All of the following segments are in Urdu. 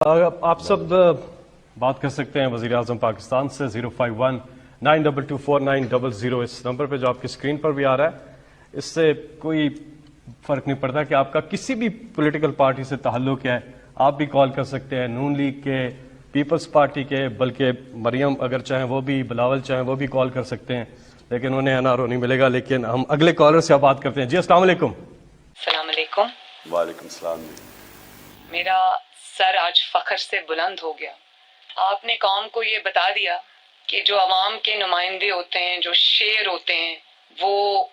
آپ سب بات کر سکتے ہیں وزیر اعظم پاکستان سے 05192249000 اس نمبر پہ جو آپ کی اسکرین پر بھی آ رہا ہے. اس سے کوئی فرق نہیں پڑتا کہ آپ کا کسی بھی پولیٹیکل پارٹی سے تعلق ہے, آپ بھی کال کر سکتے ہیں, نون لیگ کے, پیپلز پارٹی کے, بلکہ مریم اگر چاہیں وہ بھی, بلاول چاہیں وہ بھی کال کر سکتے ہیں, لیکن انہیں این آر او نہیں ملے گا. لیکن ہم اگلے کالر سے بات کرتے ہیں. جی السلام علیکم. السلام علیکم. وعلیکم السلام. میرا سر آج فخر سے بلند ہو گیا. آپ نے قوم کو یہ بتا دیا کہ جو عوام کے نمائندے ہوتے ہیں, جو شیر ہوتے ہیں, وہ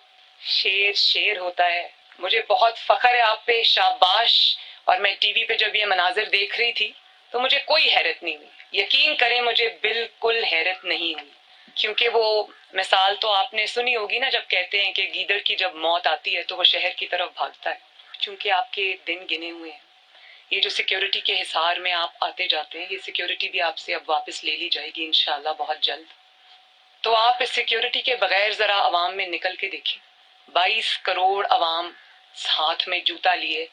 شیر ہوتا ہے. مجھے بہت فخر ہے آپ پہ, شاباش. اور میں ٹی وی پہ جب یہ مناظر دیکھ رہی تھی تو مجھے کوئی حیرت نہیں ہوئی. یقین کریں مجھے بالکل حیرت نہیں ہوئی, کیونکہ وہ مثال تو آپ نے سنی ہوگی نا, جب کہتے ہیں کہ گیدڑ کی جب موت آتی ہے تو وہ شہر کی طرف بھاگتا ہے. چونکہ آپ کے دن گنے ہوئے ہیں. یہ جو سیکیورٹی کے حصار میں آپ آتے جاتے ہیں, یہ سیکیورٹی بھی آپ سے اب واپس لے لی جائے گی انشاءاللہ بہت جلد. تو آپ اس سیکیورٹی کے بغیر ذرا عوام میں نکل کے دیکھیں. 22 کروڑ عوام ہاتھ میں جوتا لیے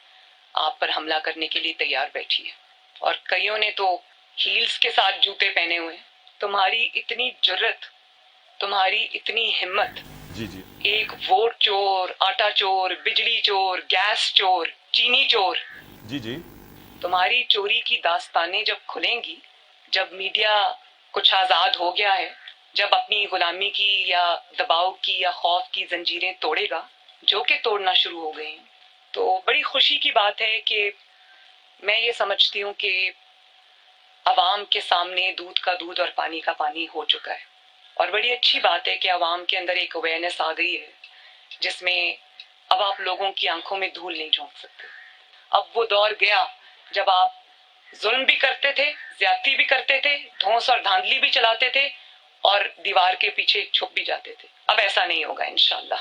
آپ پر حملہ کرنے کے لیے تیار بیٹھی ہے, اور کئیوں نے تو ہیلز کے ساتھ جوتے پہنے ہوئے ہیں. تمہاری اتنی جرت, تمہاری اتنی ہمت. جی جی. ایک ووٹ چور, آٹا چور, بجلی چور, گیس چور, چینی چور. جی جی. تمہاری چوری کی داستانیں جب کھلیں گی, جب میڈیا کچھ آزاد ہو گیا ہے, جب اپنی غلامی کی یا دباؤ کی یا خوف کی زنجیریں توڑے گا, جو کہ توڑنا شروع ہو گئی, تو بڑی خوشی کی بات ہے کہ میں یہ سمجھتی ہوں کہ عوام کے سامنے دودھ کا دودھ اور پانی کا پانی ہو چکا ہے. اور بڑی اچھی بات ہے کہ عوام کے اندر ایک اویئرنیس آ گئی ہے, جس میں اب آپ لوگوں کی آنکھوں میں دھول نہیں جھونک سکتے. اب وہ دور گیا جب آپ ظلم بھی کرتے تھے, زیادتی بھی کرتے تھے, دھونس اور دھاندلی بھی چلاتے تھے, اور دیوار کے پیچھے چھپ بھی جاتے تھے. اب ایسا نہیں ہوگا انشاءاللہ.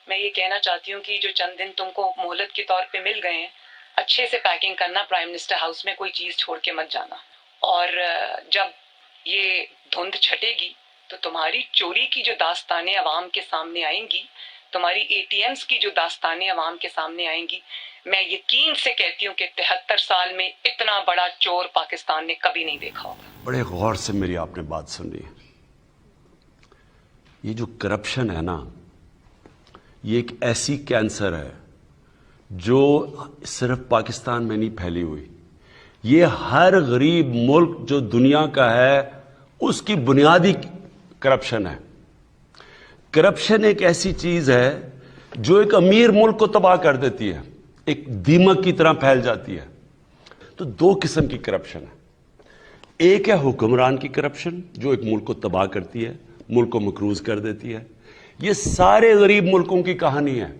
میں یہ کہنا چاہتی ہوں کہ جو چند دن تم کو مہلت کے طور پہ مل گئے ہیں, اچھے سے پیکنگ کرنا, پرائم منسٹر ہاؤس میں کوئی چیز چھوڑ کے مت جانا. اور جب یہ دھند چھٹے گی تو تمہاری چوری کی جو داستانیں عوام کے سامنے آئیں گی, تمہاری اے ٹی ایمز کی جو داستانیں عوام کے سامنے آئیں گی, میں یقین سے کہتی ہوں کہ 73 سال میں اتنا بڑا چور پاکستان نے کبھی نہیں دیکھا ہوگا. بڑے غور سے میری آپ نے بات سنی. یہ جو کرپشن ہے نا, یہ ایک ایسی کینسر ہے جو صرف پاکستان میں نہیں پھیلی ہوئی. یہ ہر غریب ملک جو دنیا کا ہے اس کی بنیادی کرپشن ہے. کرپشن ایک ایسی چیز ہے جو ایک امیر ملک کو تباہ کر دیتی ہے, ایک دیمک کی طرح پھیل جاتی ہے. تو دو قسم کی کرپشن ہے. ایک ہے حکمران کی کرپشن جو ایک ملک کو تباہ کرتی ہے, ملک کو مقروض کر دیتی ہے. یہ سارے غریب ملکوں کی کہانی ہے.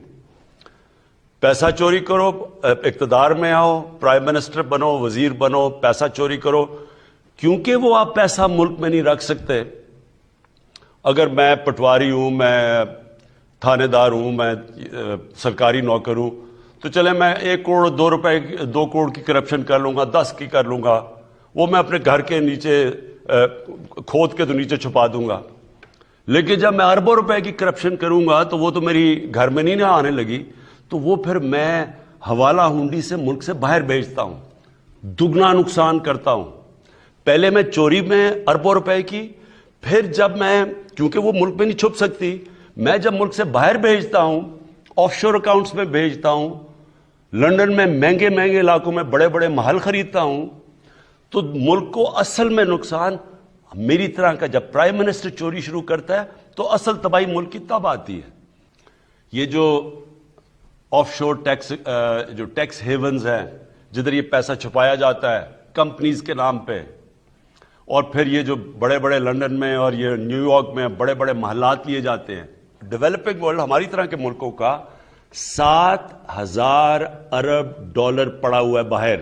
پیسہ چوری کرو, اقتدار میں آؤ, پرائم منسٹر بنو, وزیر بنو, پیسہ چوری کرو. کیونکہ وہ آپ پیسہ ملک میں نہیں رکھ سکتے. اگر میں پٹواری ہوں, میں تھانے دار ہوں, میں سرکاری نوکر ہوں, تو چلے میں 1 کروڑ 2 روپے 2 کروڑ کی کرپشن کر لوں گا, 10 کی کر لوں گا, وہ میں اپنے گھر کے نیچے کھود کے تو نیچے چھپا دوں گا. لیکن جب میں اربوں روپے کی کرپشن کروں گا تو وہ تو میری گھر میں نہیں آنے لگی, تو وہ پھر میں حوالہ ہنڈی سے ملک سے باہر بھیجتا ہوں, دگنا نقصان کرتا ہوں. پہلے میں چوری میں اربوں روپے کی, پھر جب میں, کیونکہ وہ ملک میں نہیں چھپ سکتی, میں جب ملک سے باہر بھیجتا ہوں, آف شور اکاؤنٹس میں بھیجتا ہوں, لنڈن میں مہنگے مہنگے علاقوں میں بڑے بڑے محل خریدتا ہوں, تو ملک کو اصل میں نقصان میری طرح کا. جب پرائم منسٹر چوری شروع کرتا ہے تو اصل تباہی ملک کی تب آتی ہے. یہ جو آف شور ٹیکس, جو ٹیکس ہیونز ہیں جدھر یہ پیسہ چھپایا جاتا ہے کمپنیز کے نام پہ, اور پھر یہ جو بڑے بڑے لنڈن میں اور یہ نیو یارک میں بڑے بڑے محلات لیے جاتے ہیں. ڈیولپنگ ورلڈ ہماری طرح کے ملکوں کا 7,000 ارب ڈالر پڑا ہوا ہے باہر.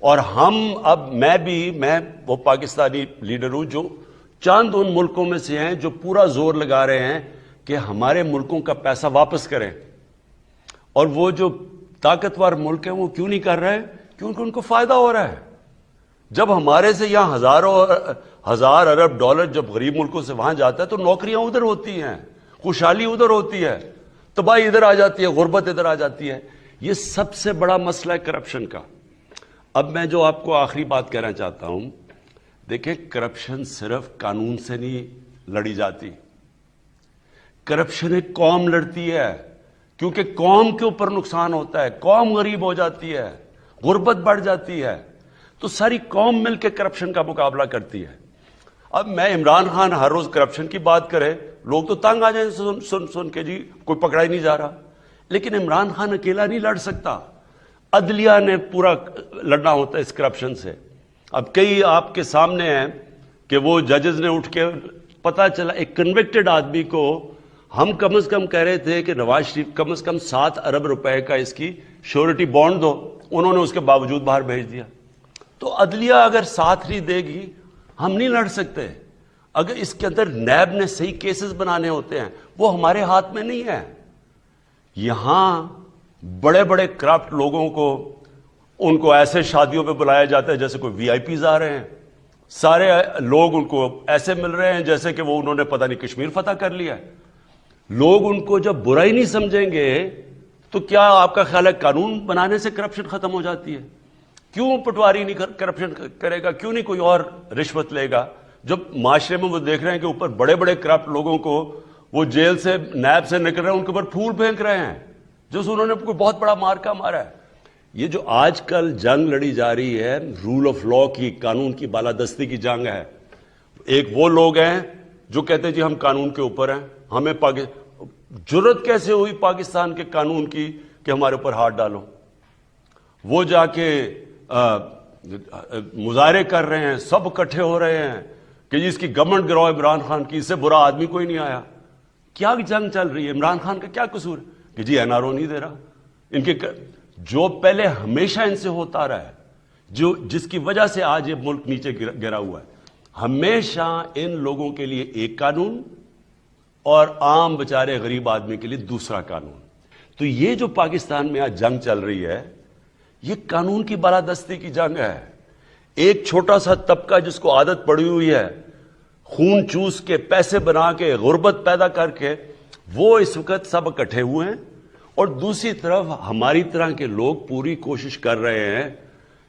اور ہم اب, میں وہ پاکستانی لیڈر ہوں جو چند ان ملکوں میں سے ہیں جو پورا زور لگا رہے ہیں کہ ہمارے ملکوں کا پیسہ واپس کریں. اور وہ جو طاقتور ملک ہیں وہ کیوں نہیں کر رہے؟ کیونکہ ان کو فائدہ ہو رہا ہے. جب ہمارے سے یہاں ہزار ارب ڈالر جب غریب ملکوں سے وہاں جاتا ہے تو نوکریاں ادھر ہوتی ہیں, خوشحالی ادھر ہوتی ہے, تباہی ادھر آ جاتی ہے, غربت ادھر آ جاتی ہے. یہ سب سے بڑا مسئلہ ہے کرپشن کا. اب میں جو آپ کو آخری بات کہنا چاہتا ہوں، دیکھیں کرپشن صرف قانون سے نہیں لڑی جاتی، کرپشن ایک قوم لڑتی ہے، کیونکہ قوم کے اوپر نقصان ہوتا ہے، قوم غریب ہو جاتی ہے، غربت بڑھ جاتی ہے، تو ساری قوم مل کے کرپشن کا مقابلہ کرتی ہے۔ اب میں عمران خان ہر روز کرپشن کی بات کرے، لوگ تو تنگ آ جائیں سن کے، جی کوئی پکڑا ہی نہیں جا رہا، لیکن عمران خان اکیلا نہیں لڑ سکتا، عدلیہ نے پورا لڑنا ہوتا ہے اس کرپشن سے۔ اب کئی آپ کے سامنے ہیں کہ وہ ججز نے اٹھ کے، پتہ چلا ایک کنوکٹڈ آدمی کو ہم کم از کم کہہ رہے تھے کہ نواز شریف کم از کم 7 ارب روپے کا اس کی شیورٹی بانڈ دو، انہوں نے اس کے باوجود باہر بھیج دیا۔ تو عدلیہ اگر ساتھ نہیں دے گی ہم نہیں لڑ سکتے۔ اگر اس کے اندر نیب نے صحیح کیسز بنانے ہوتے ہیں، وہ ہمارے ہاتھ میں نہیں ہے۔ یہاں بڑے بڑے کرپٹ لوگوں کو ان کو ایسے شادیوں پہ بلایا جاتا ہے جیسے کوئی وی آئی پیز آ رہے ہیں، سارے لوگ ان کو ایسے مل رہے ہیں جیسے کہ وہ انہوں نے پتہ نہیں کشمیر فتح کر لیا ہے۔ لوگ ان کو جب برا ہی نہیں سمجھیں گے تو کیا آپ کا خیال ہے قانون بنانے سے کرپشن ختم ہو جاتی ہے؟ کیوں پٹواری نہیں کرپشن کرے گا؟ کیوں نہیں کوئی اور رشوت لے گا؟ جب معاشرے میں وہ دیکھ رہے ہیں کہ اوپر بڑے بڑے کرپٹ لوگوں کو وہ جیل سے نیب سے نکل رہے ہیں، ان کے اوپر پھول پھینک رہے ہیں جو انہوں نے کوئی بہت بڑا مارکا مارا ہے۔ یہ جو آج کل جنگ لڑی جا رہی ہے رول آف لا کی، قانون کی بالادستی کی جنگ ہے۔ ایک وہ لوگ ہیں جو کہتے ہیں جی ہم قانون کے اوپر ہیں، ہمیں جرت کیسے ہوئی پاکستان کے قانون کی کہ ہمارے اوپر ہاتھ ڈالو؟ وہ جا کے مظاہرے کر رہے ہیں، سب اکٹھے ہو رہے ہیں کہ جی اس کی گورنمنٹ گراؤ عمران خان کی، اس سے برا آدمی کوئی نہیں آیا۔ کیا جنگ چل رہی ہے؟ عمران خان کا کیا قصور ہے کہ جی این آر او نہیں دے رہا؟ ان کے جو پہلے ہمیشہ ان سے ہوتا رہا ہے، جو جس کی وجہ سے آج یہ ملک نیچے گرا ہوا ہے، ہمیشہ ان لوگوں کے لیے ایک قانون اور عام بیچارے غریب آدمی کے لیے دوسرا قانون۔ تو یہ جو پاکستان میں آج جنگ چل رہی ہے، یہ قانون کی بالادستی کی جنگ ہے۔ ایک چھوٹا سا طبقہ جس کو عادت پڑی ہوئی ہے خون چوس کے، پیسے بنا کے، غربت پیدا کر کے، وہ اس وقت سب اکٹھے ہوئے ہیں، اور دوسری طرف ہماری طرح کے لوگ پوری کوشش کر رہے ہیں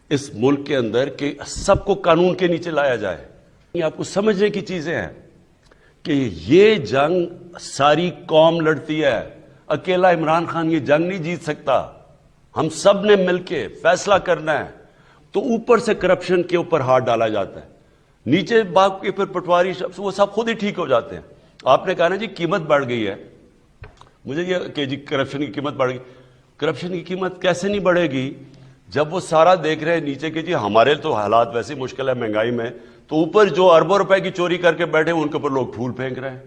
اس ملک کے اندر کہ سب کو قانون کے نیچے لایا جائے۔ یہ آپ کو سمجھنے کی چیزیں ہیں کہ یہ جنگ ساری قوم لڑتی ہے، اکیلا عمران خان یہ جنگ نہیں جیت سکتا، ہم سب نے مل کے فیصلہ کرنا ہے۔ تو اوپر سے کرپشن کے اوپر ہاتھ ڈالا جاتا ہے، نیچے باپ کے پھر پٹواری وہ سب خود ہی ٹھیک ہو جاتے ہیں۔ آپ نے کہا نا جی قیمت بڑھ گئی ہے، مجھے یہ کہ جی کرپشن کی قیمت بڑھ گئی، کرپشن کی قیمت کیسے نہیں بڑھے گی جب وہ سارا دیکھ رہے ہیں نیچے کہ جی ہمارے تو حالات ویسے مشکل ہے مہنگائی میں، تو اوپر جو اربوں روپے کی چوری کر کے بیٹھے ان کے اوپر لوگ پھول پھینک رہے ہیں۔